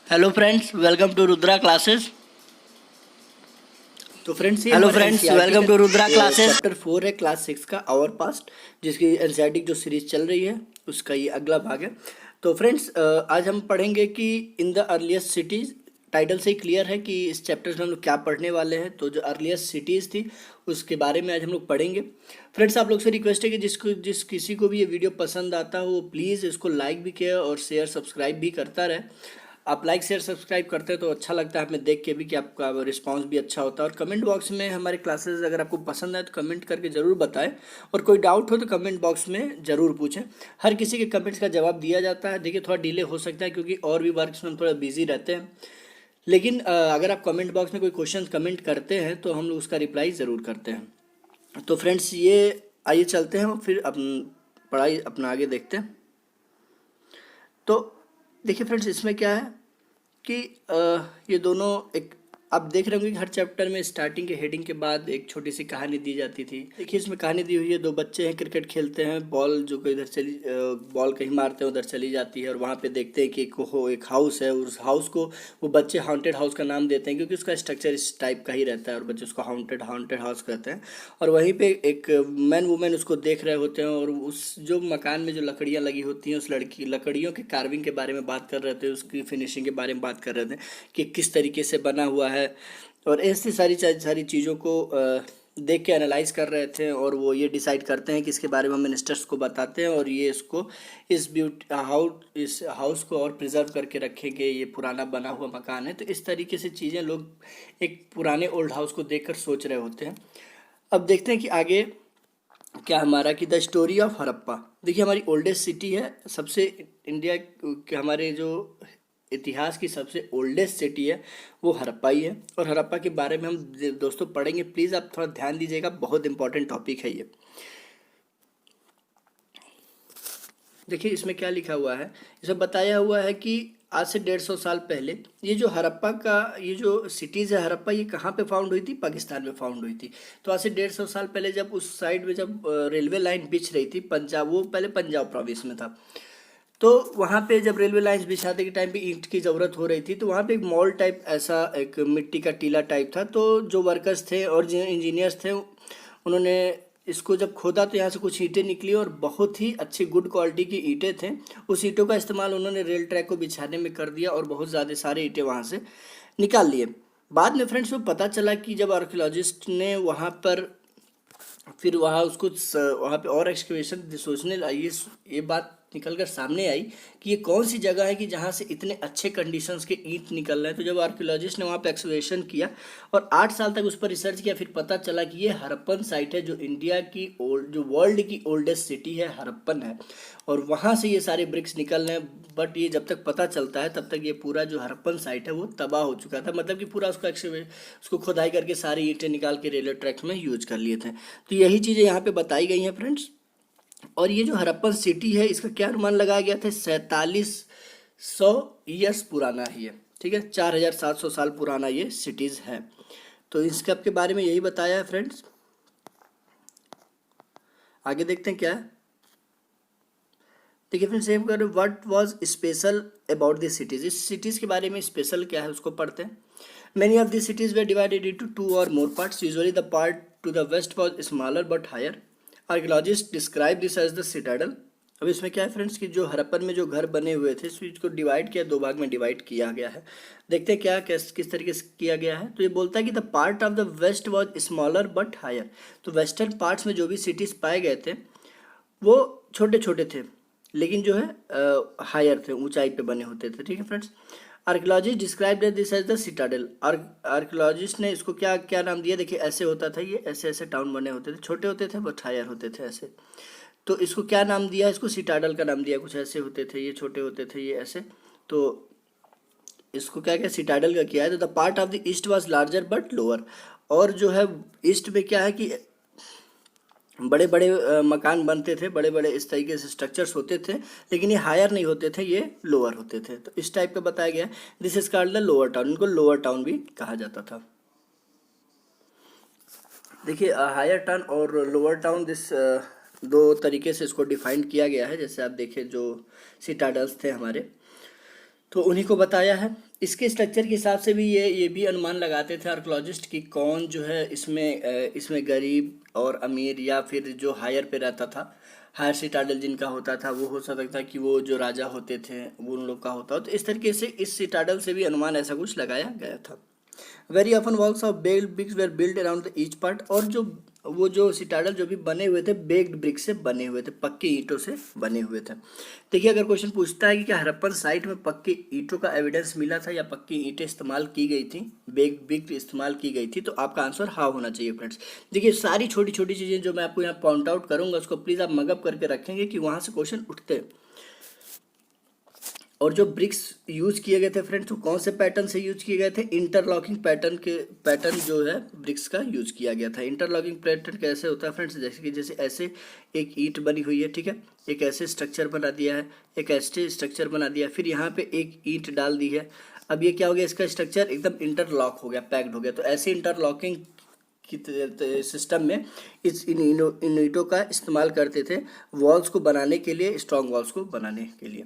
Hello friends, welcome to Rudra classes. तो friends ये hello हमारे friends, NCERT welcome to Rudra classes. Chapter 4 है class 6 का आवर पास्ट, जिसकी एनसीईआरटी जो सीरीज चल रही है उसका ये अगला भाग है। तो फ्रेंड्स आज हम पढ़ेंगे कि in the earliest cities. Title से ही क्लियर है कि इस चैप्टर में हम लोग क्या पढ़ने वाले हैं। तो जो अर्लीस्ट सिटीज़ थी उसके बारे में आज हम लोग पढ़ेंगे। फ्रेंड्स आप लोग से रिक्वेस्ट है कि जिस किसी को भी ये वीडियो पसंद आता हो वो प्लीज़ इसको लाइक भी किया और शेयर सब्सक्राइब भी करता रहे। आप लाइक शेयर सब्सक्राइब करते हैं तो अच्छा लगता है हमें देख के भी कि आपका रिस्पांस भी अच्छा होता है। और कमेंट बॉक्स में हमारे क्लासेस अगर आपको पसंद आए तो कमेंट करके ज़रूर बताएं, और कोई डाउट हो तो कमेंट बॉक्स में ज़रूर पूछें। हर किसी के कमेंट्स का जवाब दिया जाता है। देखिए थोड़ा डिले हो सकता है क्योंकि और भी वर्क्स में हम थोड़ा बिजी रहते हैं, लेकिन अगर आप कमेंट बॉक्स में कोई क्वेश्चन कमेंट करते हैं तो हम लोग उसका रिप्लाई ज़रूर करते हैं। तो फ्रेंड्स ये आइए चलते हैं फिर अपन पढ़ाई अपना आगे देखते हैं। तो देखिए फ्रेंड्स इसमें क्या है कि ये दोनों एक आप देख रहे होंगे कि हर चैप्टर में स्टार्टिंग के हेडिंग के बाद एक छोटी सी कहानी दी जाती थी। देखिए इसमें कहानी दी हुई है, दो बच्चे हैं क्रिकेट खेलते हैं, बॉल जो कोई इधर चली बॉल कहीं मारते हैं उधर चली जाती है, और वहाँ पे देखते हैं कि एक हाउस है। उस हाउस को वो बच्चे हॉन्टेड हाउस का नाम देते हैं क्योंकि उसका स्ट्रक्चर इस टाइप का ही रहता है, और बच्चे उसको हॉन्टेड हॉन्टेड हाउस कहते हैं। और वहीं पे एक मैन वुमेन उसको देख रहे होते हैं, और उस जो मकान में जो लकड़ियाँ लगी होती हैं उस लकड़ियों के कार्विंग के बारे में बात कर रहे थे, उसकी फिनिशिंग के बारे में बात कर रहे थे कि किस तरीके से बना हुआ है। और ऐसी सारी चीज़ों को देख के एनालाइज कर रहे थे, और वो ये डिसाइड करते हैं कि इसके बारे में हम मिनिस्टर्स को बताते हैं, और ये इसको इस हाउस को और प्रिजर्व करके रखेंगे। ये पुराना बना हुआ मकान है, तो इस तरीके से चीज़ें लोग एक पुराने ओल्ड हाउस को देखकर सोच रहे होते हैं। अब देखते हैं कि आगे क्या हमारा कि द स्टोरी ऑफ हड़प्पा। देखिए हमारी ओल्डेस्ट सिटी है, सबसे इंडिया के हमारे जो इतिहास की सबसे ओल्डेस्ट सिटी है वो हड़प्पा ही है। और हड़प्पा के बारे में हम दोस्तों पढ़ेंगे, प्लीज़ आप थोड़ा ध्यान दीजिएगा, बहुत इंपॉर्टेंट टॉपिक है ये। देखिए इसमें क्या लिखा हुआ है, इसमें बताया हुआ है कि आज से 150 साल पहले ये जो हड़प्पा का ये जो सिटीज़ है हड़प्पा, ये कहाँ पे फाउंड हुई थी? पाकिस्तान में फाउंड हुई थी। तो आज से 150 साल पहले जब उस साइड में जब रेलवे लाइन बिछ रही थी पंजाब, वो पहले पंजाब प्रोविंस में था, तो वहाँ पे जब रेलवे लाइंस बिछाते के टाइम पे ईंट की ज़रूरत हो रही थी, तो वहाँ पे एक मॉल टाइप ऐसा एक मिट्टी का टीला टाइप था। तो जो वर्कर्स थे और जो इंजीनियर्स थे उन्होंने इसको जब खोदा तो यहाँ से कुछ ईंटें निकली, और बहुत ही अच्छी गुड क्वालिटी की ईंटें थे। उस ईंटों का इस्तेमाल उन्होंने रेल ट्रैक को बिछाने में कर दिया, और बहुत ज़्यादा सारे ईंटें वहाँ से निकाल लिए। बाद में फ्रेंड्स को पता चला कि जब आर्कियोलॉजिस्ट ने वहाँ पर फिर वहाँ पे और एक्सकवेशन सोचने लगी, ये बात निकल कर सामने आई कि ये कौन सी जगह है कि जहाँ से इतने अच्छे कंडीशंस के ईंट निकल रहे हैं। तो जब आर्कियोलॉजिस्ट ने वहाँ पे एक्सकवेशन किया और 8 साल तक उस पर रिसर्च किया, फिर पता चला कि ये हड़प्पन साइट है, जो इंडिया की जो वर्ल्ड की ओल्डेस्ट सिटी है हड़प्पन है, और वहाँ से ये सारे ब्रिक्स निकल रहे हैं। बट ये जब तक पता चलता है तब तक ये पूरा जो हड़प्पन साइट है वो तबाह हो चुका था, मतलब कि पूरा उसको खुदाई करके सारी ईंटें निकाल के रेलवे ट्रैक में यूज कर लिए थे। तो यही चीज़ें यहाँ पे बताई गई हैं फ्रेंड्स। और ये जो हड़प्पन सिटी है इसका क्या अनुमान लगाया गया था? 4700 ईयर्स पुराना ही है, ठीक है, 4700 साल पुराना ये सिटीज़ है। तो इसके आपके बारे में यही बताया है फ्रेंड्स। आगे देखते हैं क्या है। देखिए फ्रेंड्स सेव करें, what was special about this cities. इस सिटीज़ के बारे में स्पेशल क्या है उसको पढ़ते हैं। Many of this cities were divided into 2 और more parts, usually the part to the west was smaller but higher. Archaeologist describe this as the citadel. अब इसमें क्या है फ्रेंड्स कि जो हड़प्पन में जो घर बने हुए थे इसको डिवाइड किया, 2 भाग में डिवाइड किया गया है। देखते हैं क्या किस तरीके से किया गया है। तो ये बोलता है कि the part of the west was smaller but higher. तो वेस्टर्न पार्ट्स में जो भी सिटीज़ पाए गए थे वो छोटे छोटे थे, लेकिन जो है हायर थे, ऊंचाई पे बने होते थे, ठीक है friends. Archaeologist describe this as the citadel. Archaeologist ने इसको क्या क्या नाम दिया? देखिए ऐसे होता था, ये ऐसे ऐसे टाउन बने होते थे, छोटे होते थे बट हायर होते थे ऐसे। तो इसको क्या नाम दिया? इसको सिटाडल का नाम दिया। कुछ ऐसे होते थे, ये छोटे होते थे, ये ऐसे। तो इसको क्या क्या सिटाडल का किया है। तो the part of the east was larger but lower. और जो है ईस्ट में क्या है कि बड़े बड़े मकान बनते थे, बड़े बड़े इस तरीके से स्ट्रक्चर्स होते थे, लेकिन ये हायर नहीं होते थे, ये लोअर होते थे। तो इस टाइप का बताया गया। This is called the lower town, इनको लोअर टाउन भी कहा जाता था। देखिए हायर टाउन और लोअर टाउन दो तरीके से इसको डिफाइन किया गया है। जैसे आप देखें जो सिटाडल्स थे हमारे, तो उन्हीं को बताया है। इसके स्ट्रक्चर के हिसाब से भी ये भी अनुमान लगाते थे आर्कोलॉजिस्ट कि कौन जो है इसमें गरीब और अमीर या फिर जो हायर पे रहता था, हायर सिटाडल जिनका होता था, वो हो सकता था कि वो जो राजा होते थे वो उन लोग का होता हो। तो इस तरीके से इस सिटाडल से भी अनुमान ऐसा कुछ लगाया गया था। Very often walls of baked bricks were build around the each part, और जो सिटाडल जो भी बने हुए थे बेग्ड ब्रिक से बने हुए थे, पक्के ईंटों से बने हुए थे। देखिए अगर क्वेश्चन पूछता है कि क्या हड़प्पन साइट में पक्के ईंटों का एविडेंस मिला था या पक्की ईंटें इस्तेमाल की गई थी, बेग्ड ब्रिक इस्तेमाल की गई थी, तो आपका आंसर हाँ होना चाहिए फ्रेंड्स। देखिए सारी छोटी छोटी चीज़ें जो मैं आपको यहाँ पॉइंट आउट करूँगा उसको प्लीज़ आप मगअप करके रखेंगे कि वहाँ से क्वेश्चन उठते हैं। और जो ब्रिक्स यूज किए गए थे फ्रेंड्स वो कौन से पैटर्न से यूज किए गए थे, इंटरलॉकिंग पैटर्न जो है ब्रिक्स का यूज किया गया था। इंटरलॉकिंग पैटर्न कैसे होता है फ्रेंड्स, जैसे ऐसे एक ईंट बनी हुई है, ठीक है, एक ऐसे स्ट्रक्चर बना दिया है, एक ऐसे स्ट्रक्चर बना दिया, फिर यहाँ पे एक ईंट डाल दी है। अब ये क्या हो गया, इसका स्ट्रक्चर एकदम इंटरलॉक हो गया, पैक्ड हो गया। तो ऐसे इंटरलॉकिंग की सिस्टम में इन ईंटों का इस्तेमाल करते थे वॉल्स को बनाने के लिए, स्ट्रॉन्ग वॉल्स को बनाने के लिए,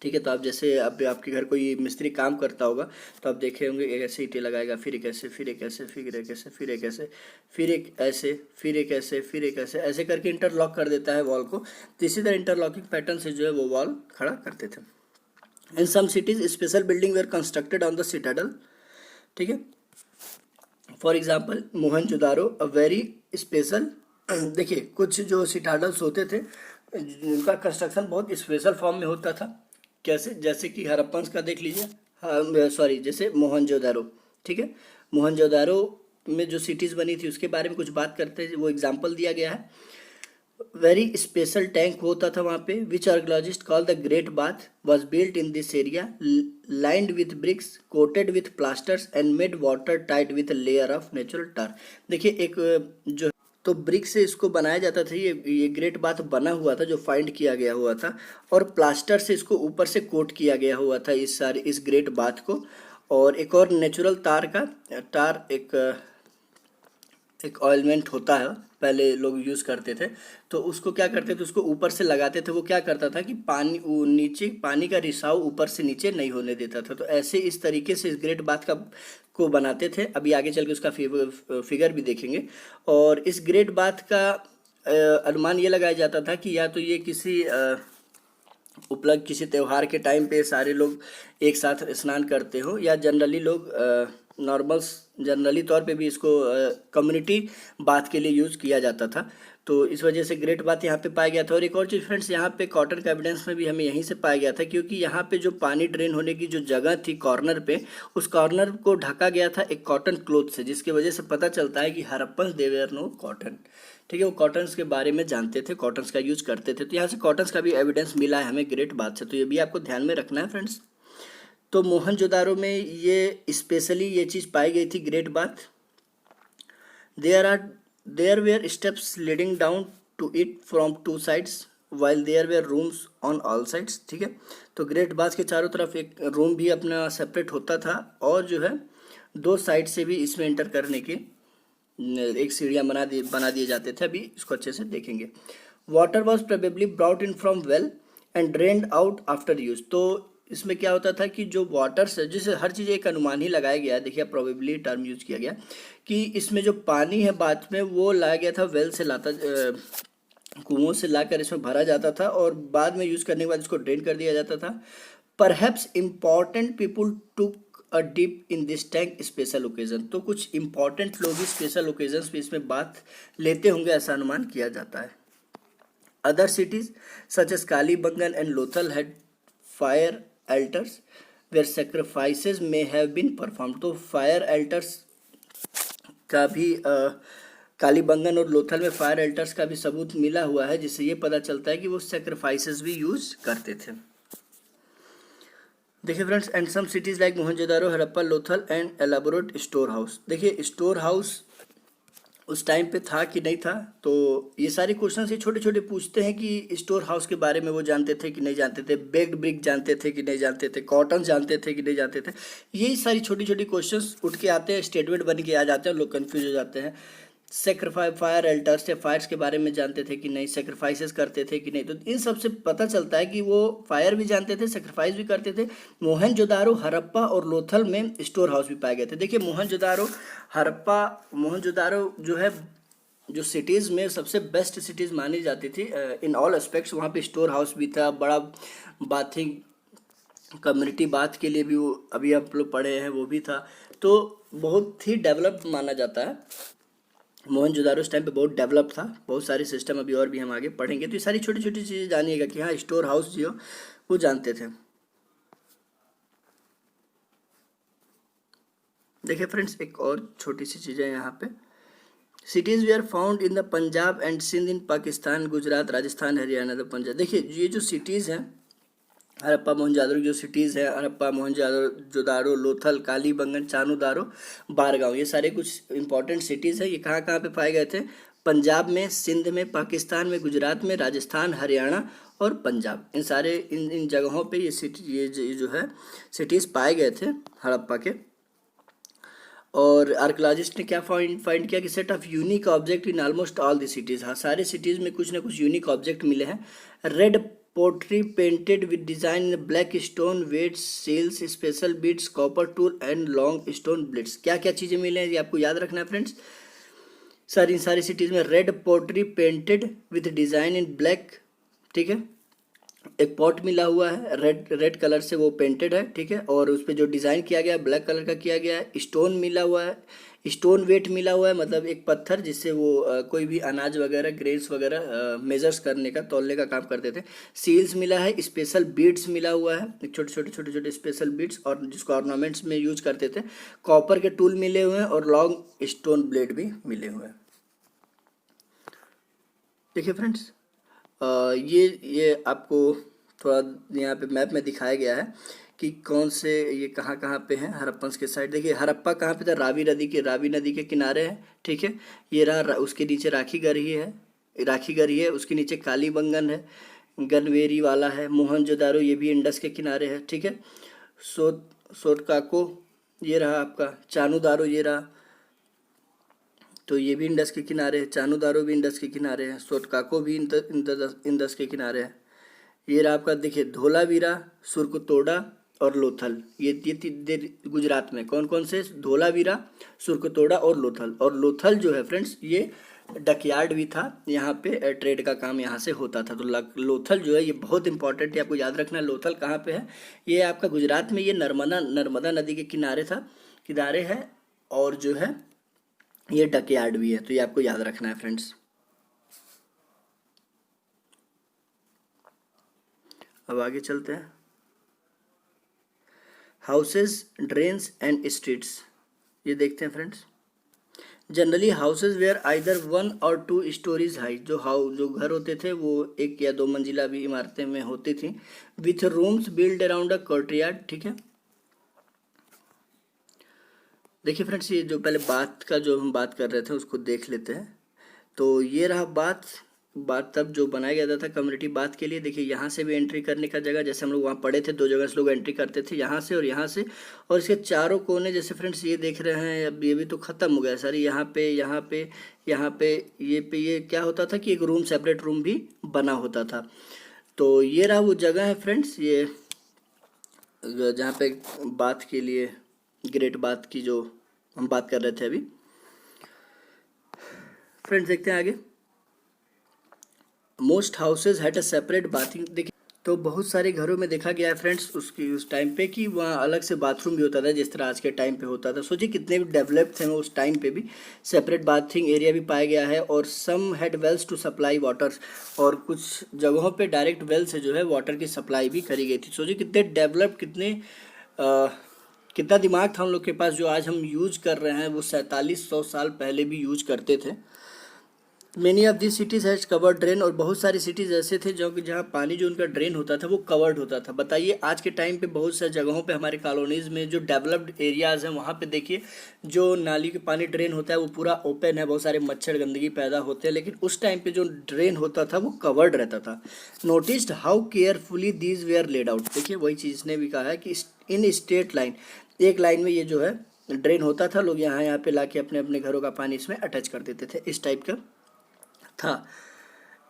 ठीक है। तो आप जैसे अब आपके घर कोई मिस्त्री काम करता होगा तो आप देखे होंगे एक ऐसे ईंटें लगाएगा, फिर एक ऐसे, फिर एक ऐसे, फिर एक ऐसे, फिर एक ऐसे, फिर एक ऐसे, फिर एक ऐसे, फिर एक ऐसे, ऐसे करके इंटरलॉक कर देता है वॉल को। तो इसी तरह इंटरलॉकिंग पैटर्न से जो है वो वॉल खड़ा करते थे। In some cities special building were constructed on the citadel, ठीक है। For example Mohenjodaro a very special देखिए कुछ जो सिटाडल्स होते थे जिनका कंस्ट्रक्शन बहुत स्पेशल फॉर्म में होता था। कैसे, जैसे कि हड़प्पन का देख लीजिए, हाँ सॉरी, जैसे मोहनजोदारो, ठीक है। मोहनजोदारो में जो सिटीज़ बनी थी उसके बारे में कुछ बात करते हैं, वो एग्जांपल दिया गया है। वेरी स्पेशल टैंक होता था वहाँ पे, which archaeologist call the great bath was built in this area, lined with bricks, coated with plasters and made water tight with layer of natural tar। देखिए एक जो तो ब्रिक से इसको बनाया जाता था, ये ग्रेट बाथ बना हुआ था जो फाइंड किया गया हुआ था, और प्लास्टर से इसको ऊपर से कोट किया गया हुआ था इस ग्रेट बाथ को। और एक और नेचुरल टार एक ऑयलमेंट होता है, पहले लोग यूज़ करते थे, तो उसको क्या करते थे, उसको ऊपर से लगाते थे। वो क्या करता था कि नीचे पानी का रिसाव ऊपर से नीचे नहीं होने देता था। तो ऐसे इस तरीके से इस ग्रेट बाथ को बनाते थे। अभी आगे चल के उसका फिगर भी देखेंगे। और इस ग्रेट बाथ का अनुमान ये लगाया जाता था कि या तो ये किसी उपलब्ध किसी त्यौहार के टाइम पे सारे लोग एक साथ स्नान करते हो, या जनरली लोग जनरली तौर पे भी इसको कम्युनिटी बात के लिए यूज़ किया जाता था। तो इस वजह से ग्रेट बात यहाँ पे पाया गया था। और एक और चीज़ फ्रेंड्स, यहाँ पे कॉटन का एविडेंस में भी हमें यहीं से पाया गया था, क्योंकि यहाँ पे जो पानी ड्रेन होने की जो जगह थी कॉर्नर पे, उस कॉर्नर को ढका गया था एक कॉटन क्लोथ से, जिसकी वजह से पता चलता है कि हड़प्पन दे वेयर नो कॉटन, ठीक है। वो कॉटन्स के बारे में जानते थे, कॉटन्स का यूज करते थे। तो यहाँ से कॉटन्स का भी एविडेंस मिला है हमें ग्रेट बात से, तो ये भी आपको ध्यान में रखना है फ्रेंड्स। तो मोहनजोदारो में ये स्पेशली ये चीज़ पाई गई थी, great bath. There were steps leading down to it from two sides while there were rooms on all sides, ठीक है। तो ग्रेट बाथ के चारों तरफ एक रूम भी अपना सेपरेट होता था, और जो है दो साइड से भी इसमें एंटर करने के एक सीढ़ियाँ बना दिए जाते थे। अभी इसको अच्छे से देखेंगे। Water was probably brought in from well and drained out after use. तो इसमें क्या होता था कि जो वाटर से, जिसे हर चीज़ एक अनुमान ही लगाया गया है, देखिए प्रोबेबली टर्म यूज किया गया कि इसमें जो पानी है बाद में वो लाया गया था वेल से, कुओं से लाकर इसमें भरा जाता था, और बाद में यूज करने के बाद इसको ड्रेन कर दिया जाता था। Perhaps important people took a dip in this tank special occasion. तो कुछ इंपॉर्टेंट लोग ही स्पेशल ओकेजन्स पे इसमें बात लेते होंगे, ऐसा अनुमान किया जाता है। Other cities such as Kalibangan and Lothal had fire altars where sacrifices may have been performed। तो फायर altars का भी कालीबंगन और लोथल में फायर altars का भी सबूत मिला हुआ है, जिससे ये पता चलता है कि वो sacrifices भी यूज करते थे। देखिए friends, and some cities like Mohenjodaro, Harappa, Lothal and elaborate store house. देखिए स्टोर हाउस उस टाइम पे था कि नहीं था, तो ये सारे क्वेश्चन ये छोटे छोटे पूछते हैं कि स्टोर हाउस के बारे में वो जानते थे कि नहीं जानते थे, बेग्ड ब्रिक जानते थे कि नहीं जानते थे, कॉटन जानते थे कि नहीं जानते थे। यही सारी छोटी छोटी क्वेश्चंस उठ के आते हैं, स्टेटमेंट बन के आ जाते हैं, लोग कन्फ्यूज हो जाते हैं। सेक्रीफाई फायर अल्टर्स या फायर्स के बारे में जानते थे कि नहीं, सेक्रीफाइसेस करते थे कि नहीं। तो इन सब से पता चलता है कि वो फायर भी जानते थे, सेक्रीफाइस भी करते थे। मोहनजोदारो, हड़प्पा और लोथल में स्टोर हाउस भी पाए गए थे। देखिए मोहनजोदारो, हड़प्पा, मोहनजोदारो जो है, जो सिटीज़ में सबसे बेस्ट सिटीज़ मानी जाती थी इन ऑल एस्पेक्ट्स। वहाँ पे स्टोर हाउस भी था, बड़ा बाथिंग कम्युनिटी बाथ के लिए भी वो अभी आप लोग पढ़े हैं वो भी था। तो बहुत ही डेवलप्ड माना जाता है। मोहनजोदारो उस टाइम पे बहुत डेवलप था, बहुत सारे सिस्टम अभी और भी हम आगे पढ़ेंगे। तो ये सारी छोटी छोटी चीज़ें जानिएगा कि हाँ स्टोर हाउस जो वो जानते थे। देखिए फ्रेंड्स, एक और छोटी सी चीज़ है यहाँ पे। Cities we are found in the Punjab and Sindh in Pakistan, Gujarat, Rajasthan, Haryana, the Punjab. देखिए ये जो सिटीज़ हैं, हड़प्पा मोहनजोदारो जो सिटीज़ है, हड़प्पा मोहनजोदारो, लोथल, कालीबंगन, चानूदारो, बारगांव, ये सारे कुछ इंपॉर्टेंट सिटीज़ है। ये कहाँ कहाँ पे पाए गए थे? पंजाब में, सिंध में, पाकिस्तान में, गुजरात में, राजस्थान, हरियाणा और पंजाब। इन सारे इन जगहों पे ये सिटी, ये जो है सिटीज़ पाए गए थे हड़प्पा के। और आर्कोलॉजिस्ट ने क्या फाइंड किया कि set of unique object in almost all the cities. हाँ, सारे सिटीज़ में कुछ ना कुछ यूनिक ऑब्जेक्ट मिले हैं। Red pottery painted with design in black stone, weights, seals, special beads, copper tool and long stone blades. क्या क्या चीज़ें मिले हैं ये आपको याद रखना है फ्रेंड्स। सर इन सारी सिटीज़ में red pottery painted with design in black, ठीक है, एक पॉट मिला हुआ है, रेड कलर से वो पेंटेड है, ठीक है, और उस पर जो डिज़ाइन किया गया है ब्लैक कलर का किया गया है। स्टोन मिला हुआ है, स्टोन वेट मिला हुआ है, मतलब एक पत्थर जिससे वो कोई भी अनाज वगैरह, ग्रेन्स वगैरह मेजर्स करने का, तौलने का काम करते थे। सील्स मिला है, स्पेशल बीड्स मिला हुआ है, छोटे छोटे छोटे छोटे स्पेशल बीड्स, और जिसको ऑर्नामेंट्स में यूज करते थे। कॉपर के टूल मिले हुए हैं और लॉन्ग स्टोन ब्लेड भी मिले हुए हैं। देखिए फ्रेंड्स, ये आपको थोड़ा यहाँ पे मैप में दिखाया गया है कि कौन से ये कहाँ कहाँ पे हैं हड़प्पन्स के साइड। देखिए हड़प्पा कहाँ पे था? रावी नदी के किनारे है, ठीक है। ये रहा, उसके नीचे राखी गढ़ी है, उसके नीचे कालीबंगन है, गनवेरी वाला है, मोहनजोदारो ये भी इंडस के किनारे है, ठीक है। सोटकाको ये रहा आपका, चानूदारो ये रहा, तो ये भी इंडस के किनारे है, चानूदारो भी इंडस के किनारे है, सोटकाको भी इंडस के किनारे है। ये रहा आपका, देखिए धोलावीरा, सुरकुतोड़ा और लोथल, ये गुजरात में कौन कौन से? धोलावीरा, सुरकुतोड़ा और लोथल। और लोथल जो है फ्रेंड्स ये डकयार्ड भी था, यहाँ पे ट्रेड का काम यहाँ से होता था। तो लोथल जो है ये बहुत इंपॉर्टेंट है, आपको याद रखना है। लोथल कहाँ पे है? ये आपका गुजरात में, ये नर्मदा नदी के किनारे है, और जो है ये डकयार्ड भी है, तो ये आपको याद रखना है फ्रेंड्स। अब आगे चलते हैं। हाउसेस, ड्रेन्स एंड स्ट्रीट्स, ये देखते हैं friends. Generally houses were either 1 or 2 stories high, जो घर होते थे वो 1 या 2 मंजिला भी इमारतें में होती थी, with rooms build around a courtyard, ठीक है। देखिए फ्रेंड्स, ये जो पहले बात का जो हम बात कर रहे थे उसको देख लेते हैं। तो ये रहा बात तब जो बनाया गया था कम्युनिटी बात के लिए। देखिए यहाँ से भी एंट्री करने का जगह, जैसे हम लोग वहाँ पढ़े थे 2 जगह से लोग एंट्री करते थे, यहाँ से और यहाँ से। और इसके चारों कोने, जैसे फ्रेंड्स ये देख रहे हैं, अब ये भी तो ख़त्म हो गया सर। यहाँ पे ये क्या होता था कि एक रूम, सेपरेट रूम भी बना होता था। तो ये रहा वो जगह है फ्रेंड्स, ये जहाँ पे बात के लिए, ग्रेट बात की जो हम बात कर रहे थे अभी। फ्रेंड्स देखते हैं आगे। Most houses had a separate bathing. देखिए तो बहुत सारे घरों में देखा गया है फ्रेंड्स उस टाइम पे कि वहाँ अलग से बाथरूम भी होता था, जिस तरह आज के टाइम पे होता था। सोचिए कितने भी डेवलप थे वो, उस टाइम पे भी सेपरेट बाथिंग एरिया भी पाया गया है। और some had wells to supply water, और कुछ जगहों पे डायरेक्ट वेल से जो है वाटर की सप्लाई भी करी गई थी। सोचिए कितने डेवलप, कितना दिमाग था हम लोग के पास, जो आज हम यूज कर रहे हैं वो 4700 साल पहले भी यूज करते थे। Many of this cities has covered drain, और बहुत सारी सिटीज़ ऐसे थे जो कि जहाँ पानी जो उनका ड्रेन होता था वो कवर्ड होता था। बताइए आज के टाइम पे बहुत सारी जगहों पे हमारे कॉलोनीज़ में जो डेवलप्ड एरियाज़ हैं वहाँ पे देखिए जो नाली के पानी ड्रेन होता है वो पूरा ओपन है, बहुत सारे मच्छर गंदगी पैदा होते हैं, लेकिन उस टाइम पे जो ड्रेन होता था वो कवर्ड रहता था। Noticed how carefully these where laid out. देखिए वही चीज़ ने भी कहा है कि इन स्ट्रेट लाइन, एक लाइन में ये जो है ड्रेन होता था, लोग यहाँ पे लाके अपने अपने घरों का पानी इसमें अटैच कर देते थे, इस टाइप का था।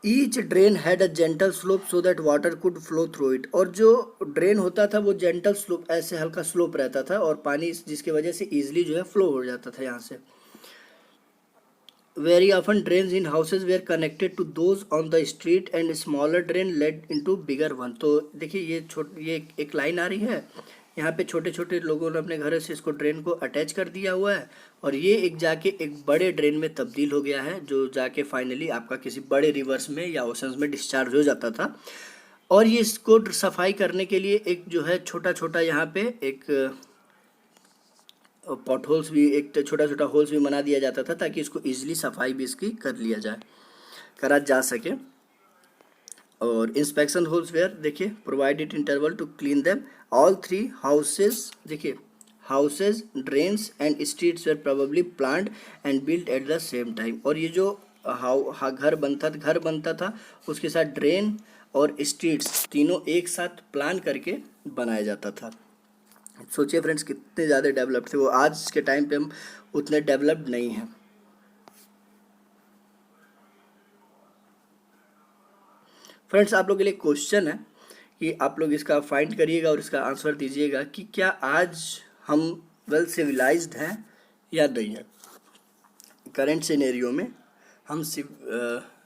Each drain had a gentle slope so that water could flow through it. और जो ड्रेन होता था वो जेंटल स्लोप, ऐसे हल्का स्लोप रहता था और पानी जिसकी वजह से ईजिली जो है फ्लो हो जाता था यहाँ से। Very often drains in houses were connected to those on the street and smaller drain led into bigger one। तो देखिए ये एक लाइन आ रही है, यहाँ पे छोटे छोटे लोगों ने अपने घरों से इसको ड्रेन को अटैच कर दिया हुआ है और ये एक जाके एक बड़े ड्रेन में तब्दील हो गया है, जो जाके फाइनली आपका किसी बड़े रिवर्स में या ओशंस में डिस्चार्ज हो जाता था। और ये इसको सफाई करने के लिए एक जो है छोटा छोटा यहाँ पे एक पॉट होल्स भी, एक छोटा छोटा होल्स भी बना दिया जाता था ताकि इसको इजीली सफाई भी इसकी करा जा सके। और इंस्पेक्शन होल्स वेयर देखिए provided interval to clean them. All 3 houses, देखिए houses, drains and streets were probably planned and built at the same time. और ये जो घर बनता था उसके साथ ड्रेन और स्ट्रीट्स तीनों एक साथ प्लान करके बनाया जाता था। सोचिए फ्रेंड्स कितने ज़्यादा डेवलप्ड थे वो, आज के टाइम पे हम उतने डेवलप्ड नहीं हैं। फ्रेंड्स आप लोग के लिए क्वेश्चन है कि आप लोग इसका फाइंड करिएगा और इसका आंसर दीजिएगा कि क्या आज हम वेल सिविलाइज्ड हैं या नहीं है। करंट सिनेरियो में हम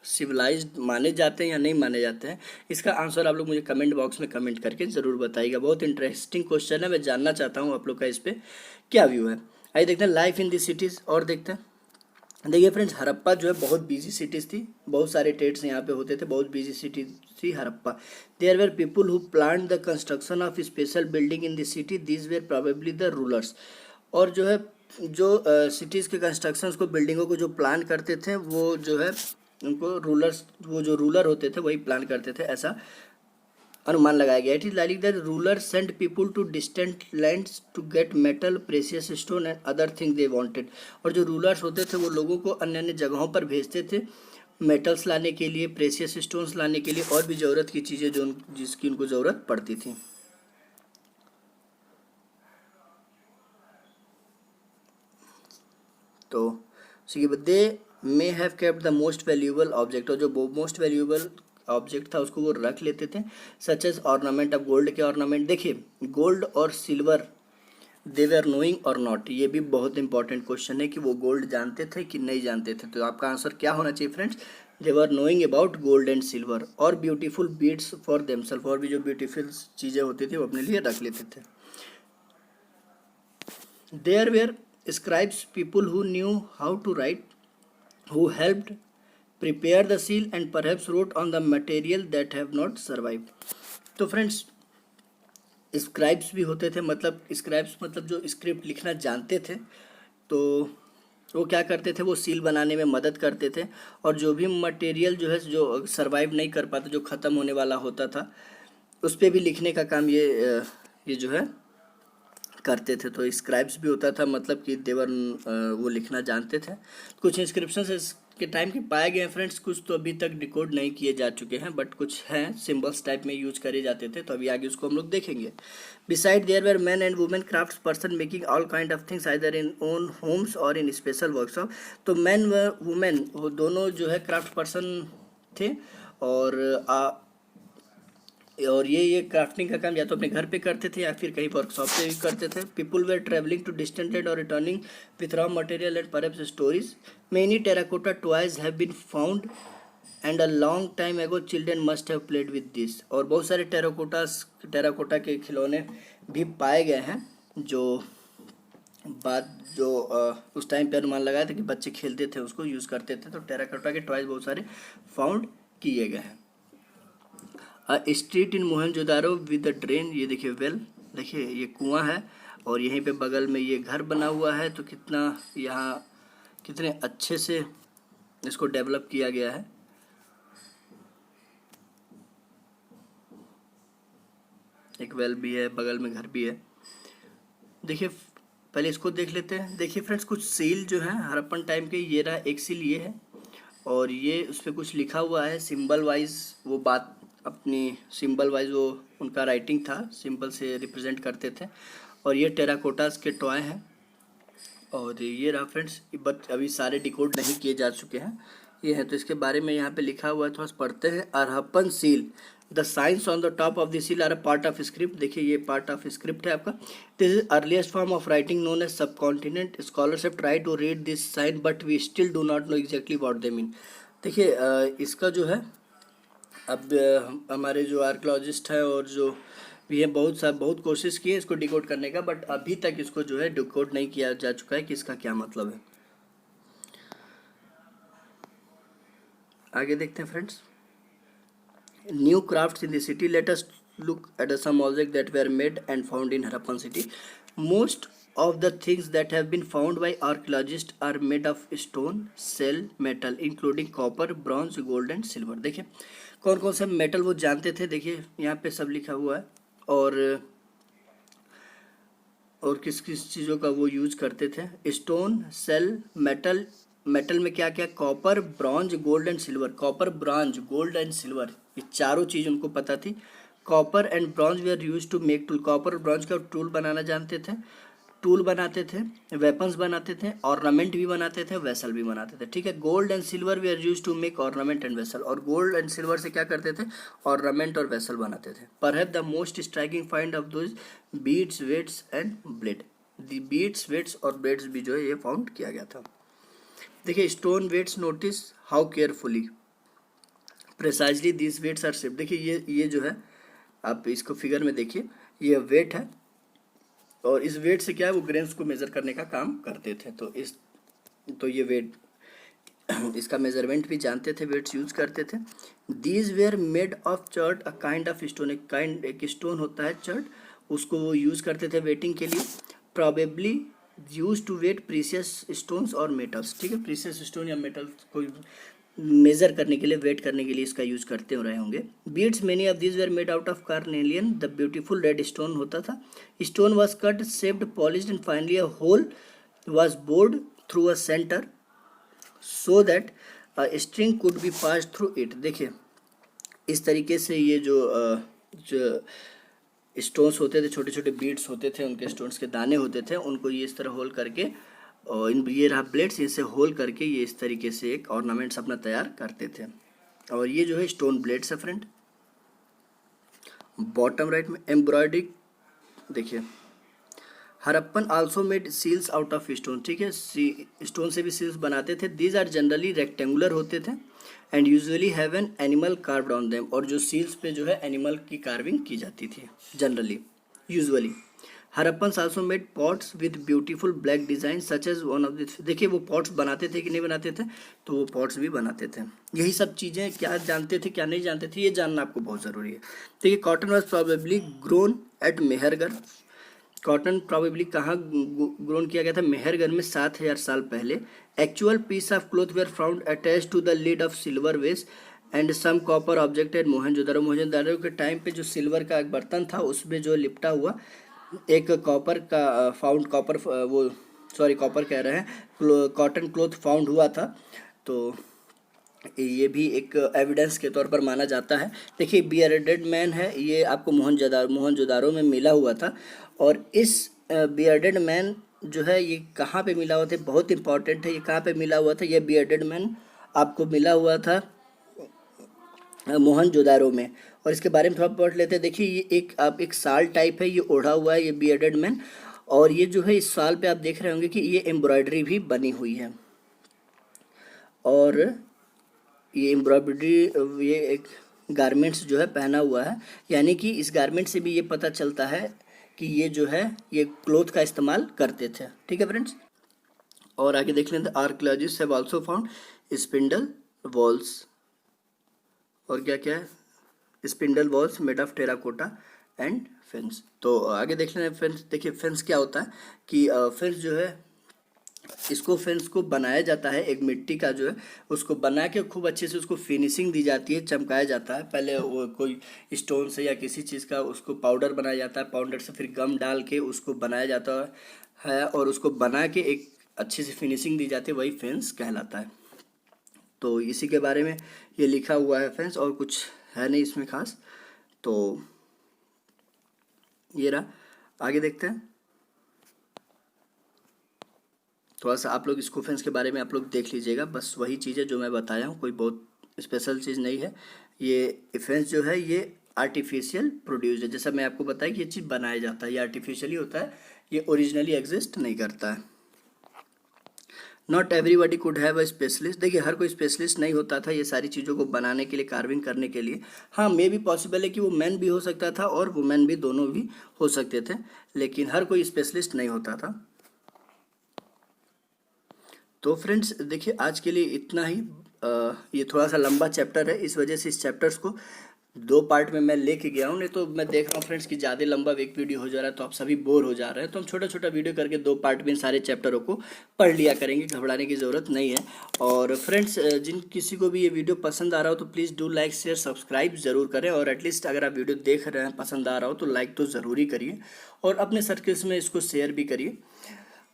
सिविलाइज्ड माने जाते हैं या नहीं माने जाते हैं, इसका आंसर आप लोग मुझे कमेंट बॉक्स में कमेंट करके ज़रूर बताइएगा। बहुत इंटरेस्टिंग क्वेश्चन है, मैं जानना चाहता हूँ आप लोग का इस पर क्या व्यू है। आइए देखते हैं लाइफ इन दी सिटीज़ और देखते हैं। देखिए फ्रेंड्स हड़प्पा जो है बहुत बिजी सिटीज़ थी, बहुत सारे ट्रेड्स यहाँ पे होते थे, बहुत बिजी सिटी थी Harappa. There were people who plan the construction of special building in the city, these were probably the rulers. और जो है जो सिटीज़ के कंस्ट्रक्शंस को, बिल्डिंगों को जो प्लान करते थे वो जो है उनको रूलर्स, वो जो रूलर होते थे वही प्लान करते थे, ऐसा अनुमान लगाया गया। It is like that ruler send people to distant lands to get metal, precious stone and other thing they wanted. और जो रूलर्स होते थे वो लोगों को अन्य अन्य जगहों पर भेजते थे मेटल्स लाने के लिए, प्रेशियस स्टोन्स लाने के लिए और भी ज़रूरत की चीज़ें जो जिसकी उनको ज़रूरत पड़ती थी। तो they may have kept the most valuable object, और जो मोस्ट वैल्यूएबल ऑब्जेक्ट था उसको वो रख लेते थे, सच एज ऑर्नामेंट। अब गोल्ड के ऑर्नामेंट देखिए, गोल्ड और सिल्वर दे वर नोइंग और नॉट, ये भी बहुत इंपॉर्टेंट क्वेश्चन है कि वो गोल्ड जानते थे कि नहीं जानते थे। तो आपका आंसर क्या होना चाहिए friends, they were knowing about gold and silver. और ब्यूटीफुल बीड्स फॉर देमसेल्फ, और भी जो ब्यूटीफुल चीज़ें होती थी वो अपने लिए रख लेते थे। There were scribes, people who knew how to write, who helped prepare the seal and perhaps wrote on the material that have not survived। तो फ्रेंड्स स्क्राइब्स भी होते थे, मतलब स्क्राइब्स मतलब जो स्क्रिप्ट लिखना जानते थे, तो वो क्या करते थे, वो सील बनाने में मदद करते थे। और जो भी मटेरियल जो है जो सर्वाइव नहीं कर पाता, जो ख़त्म होने वाला होता था, उस पर भी लिखने का काम ये जो है करते थे। तो स्क्राइब्स भी होता था, मतलब कि देवर वो लिखना जानते थे। कुछ इंस्क्रिप्शन के टाइम के पाए गए हैं फ्रेंड्स, कुछ तो अभी तक डिकोड नहीं किए जा चुके हैं, बट कुछ हैं सिंबल्स टाइप में यूज करे जाते थे, तो अभी आगे उसको हम लोग देखेंगे। Beside there were man and women craft person making all kind of things either in own homes or in special workshop. तो मैन व वुमेन वो दोनों जो है क्राफ्ट पर्सन थे, और ये क्राफ्टिंग का काम या तो अपने घर पे करते थे या फिर कहीं वर्कशॉप पे भी करते थे। People were travelling to distant land और returning with raw material and perhaps stories. Many terracotta toys have been found and a long time ago children must have played with this. और बहुत सारे terracotta के खिलौने भी पाए गए हैं, जो उस टाइम पे अनुमान लगाया था कि बच्चे खेलते थे, उसको यूज़ करते थे। तो टेराकोटा के टॉयज बहुत सारे फाउंड किए गए हैं। Street in Mohenjodaro with the drain, ये देखिए वेल, देखिए ये कुआं है और यहीं पे बगल में ये घर बना हुआ है। तो कितना यहाँ कितने अच्छे से इसको डेवलप किया गया है। एक वेल भी है, बगल में घर भी है। देखिए पहले इसको देख लेते हैं। देखिए फ्रेंड्स कुछ सील जो है हड़प्पन टाइम के, ये रहा एक सील ये है, और ये उस पर कुछ लिखा हुआ है सिंबल वाइज, वो बात अपनी सिंबल वाइज वो उनका राइटिंग था, सिंबल से रिप्रेजेंट करते थे। और ये टेराकोटास के टॉय हैं, और ये रहा फ्रेंड्स, बट अभी सारे डिकोड नहीं किए जा चुके हैं, ये है। तो इसके बारे में यहाँ पे लिखा हुआ है, थोड़ा सा पढ़ते हैं। Harappan seal, the science on the top of the seal are a part of script. देखिए ये पार्ट ऑफ स्क्रिप्ट है आपका। This is earliest form of writing known as subcontinent. Scholars have try to read this sign but we still do not know exactly what they mean. देखिए इसका जो है, अब हमारे जो आर्कोलॉजिस्ट हैं और जो भी है, बहुत कोशिश की है इसको डिकोड करने का, बट अभी तक इसको जो है डिकोड नहीं किया जा चुका है कि इसका क्या मतलब है। आगे देखते हैं friends. New crafts in the city, let us look at some objects that were made and found in Harappan city. Most of the things that have been found by archaeologists are made of stone, shell, metal, including copper, bronze, gold and silver. देखिए कौन कौन से metal वो जानते थे, देखिए यहाँ पे सब लिखा हुआ है। और किस किस चीज़ों का वो यूज करते थे। स्टोन, सेल, मेटल, मेटल में क्या क्या, copper, bronze, gold and silver. Copper, bronze, gold and silver, ये चारों चीज़ उनको पता थी। Copper and bronze we are use to make tool. Copper और ब्रॉन्ज का टूल बनाना जानते थे, टूल बनाते थे, वेपन्स बनाते थे, ऑर्नामेंट भी बनाते थे, वेसल भी बनाते थे। ठीक है। Gold and silver we are use to make ornament and vessel. और गोल्ड एंड सिल्वर से क्या करते थे, ऑर्नामेंट और वेसल बनाते थे। Perhaps the most striking find of those beads, weights and blade. The beads, weights और ब्लेड्स भी जो है ये फाउंड किया गया था। देखिए stone weights, notice how carefully precisely this weights are shaped. देखिए ये जो है, आप इसको फिगर में देखिए, ये वेट है और इस वेट से क्या है, वो ग्रेन्स को मेजर करने का काम करते थे। तो ये वेट, इसका मेजरमेंट भी जानते थे, वेट्स यूज करते थे। These were made of chert, a kind of stone. एक स्टोन होता है चर्ट, उसको वो यूज करते थे वेटिंग के लिए। Probably use to weight precious stones और मेटल्स। ठीक है, प्रीसियस स्टोन या मेटल्स को मेजर करने के लिए, वेट करने के लिए इसका यूज करते हो रहे होंगे। Beads, many of these were made out of carnelian, the beautiful red stone होता था। Stone was cut, shaped, polished and finally a whole was bored through a centre so that string could be pass through it. देखिए इस तरीके से ये जो stones होते थे, छोटे छोटे बीड्स होते थे, उनके स्टोन्स के दाने होते थे, उनको ये इस तरह होल करके, और ये रहा ब्लेड्स, इसे होल करके ये इस तरीके से एक ऑर्नामेंट्स अपना तैयार करते थे। और ये जो है स्टोन ब्लेड्स है फ्रेंड। बॉटम राइट में एम्ब्रॉयडरी देखिए, Harappan also made seals out of stone. ठीक है, स्टोन से भी सील्स बनाते थे। दीज आर जनरली रेक्टेंगुलर होते थे and usually have an animal carved on them. और जो सील्स पे जो है एनिमल की कार्विंग की जाती थी generally, usually. Harappan also made pots with beautiful black design such as one of this. देखिए वो पॉट्स बनाते थे कि नहीं बनाते थे, तो वो पॉट्स भी बनाते थे। यही सब चीज़ें क्या जानते थे क्या नहीं जानते थे, ये जानना आपको बहुत ज़रूरी है। देखिए cotton was probably grown at Mehrgarh. Cotton probably कहाँ ग्रोन किया गया था, मेहरगढ़ में 7000 साल पहले। Actual piece of cloth were found attach to the lid of silver vase and some copper object at Mohenjodaro. Mohenjodaro के टाइम पे जो सिल्वर का एक बर्तन था, उसमें जो लिपटा हुआ एक कॉपर का फाउंड, कॉपर वो सॉरी कॉपर कह रहे हैं, कॉटन क्लोथ फाउंड हुआ था। तो ये भी एक एविडेंस के तौर पर माना जाता है। देखिए बियर्डेड मैन है, ये आपको मोहनजोदारो में मिला हुआ था। और इस बियर्डेड मैन जो है ये कहाँ पे मिला हुआ था, बहुत इंपॉर्टेंट है। ये कहाँ पे मिला हुआ था, ये बियर्डेड मैन आपको मिला हुआ था मोहनजोदारो में। और इसके बारे में थोड़ा पढ़ लेते हैं। देखिए ये एक साल टाइप है, ये ओढ़ा हुआ है ये बियर्डेड मैन। और ये जो है इस साल पे आप देख रहे होंगे कि ये एम्ब्रॉयडरी भी बनी हुई है। और ये एम्ब्रॉयडरी, ये एक गारमेंट्स जो है पहना हुआ है, यानी कि इस गारमेंट से भी ये पता चलता है कि ये जो है ये क्लोथ का इस्तेमाल करते थे। ठीक है फ्रेंड्स, और आगे देख लेते हैं। Archaeologist have also found spindle walls, और क्या क्या है, spindle walls made of terracotta and fence. तो आगे देख लेते हैं फेंस। देखिए फेंस क्या होता है कि फेंस जो है, इसको फेंस को बनाया जाता है, एक मिट्टी का जो है उसको बना के खूब अच्छे से उसको फिनिशिंग दी जाती है, चमकाया जाता है। पहले वो कोई स्टोन से या किसी चीज़ का उसको पाउडर बनाया जाता है, पाउडर से फिर गम डाल के उसको बनाया जाता है, और उसको बना के एक अच्छी सी फिनिशिंग दी जाती है, वही फेंस कहलाता है। तो इसी के बारे में ये लिखा हुआ है फेंस, और कुछ है नहीं इसमें खास। तो ये रहा, आगे देखते हैं। थोड़ा सा आप लोग स्कूफेंस के बारे में आप लोग देख लीजिएगा, बस वही चीज़ है जो मैं बताया हूँ, कोई बहुत स्पेशल चीज़ नहीं है। ये इफेंस जो है ये आर्टिफिशियल प्रोड्यूस है, जैसा मैं आपको बताया कि ये चीज़ बनाया जाता है, ये आर्टिफिशियली होता है, ये ओरिजिनली एग्जिस्ट नहीं करता है। Not everybody could have a specialist, देखिए हर कोई स्पेशलिस्ट नहीं होता था ये सारी चीज़ों को बनाने के लिए, कार्विंग करने के लिए। हाँ, मे भी पॉसिबल है कि वो मैन भी हो सकता था और वुमेन भी, दोनों भी हो सकते थे, लेकिन हर कोई स्पेशलिस्ट नहीं होता था। तो फ्रेंड्स देखिए आज के लिए इतना ही। ये थोड़ा सा लंबा चैप्टर है, इस वजह से इस चैप्टर्स को 2 पार्ट में मैं लेके गया हूँ, नहीं तो मैं देख रहा हूँ फ्रेंड्स कि ज़्यादा लंबा एक वीडियो हो जा रहा है तो आप सभी बोर हो जा रहे हैं। तो हम छोटा छोटा वीडियो करके 2 पार्ट में सारे चैप्टरों को पढ़ लिया करेंगे, घबराने की ज़रूरत नहीं है। और फ्रेंड्स जिन किसी को भी ये वीडियो पसंद आ रहा हो तो please do like share subscribe ज़रूर करें, और एटलीस्ट अगर आप वीडियो देख रहे हैं पसंद आ रहा हो तो लाइक तो ज़रूरी करिए, और अपने सर्कल्स में इसको शेयर भी करिए।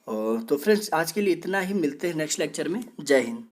और तो फ्रेंड्स आज के लिए इतना ही, मिलते हैं नेक्स्ट लेक्चर में। जय हिंद।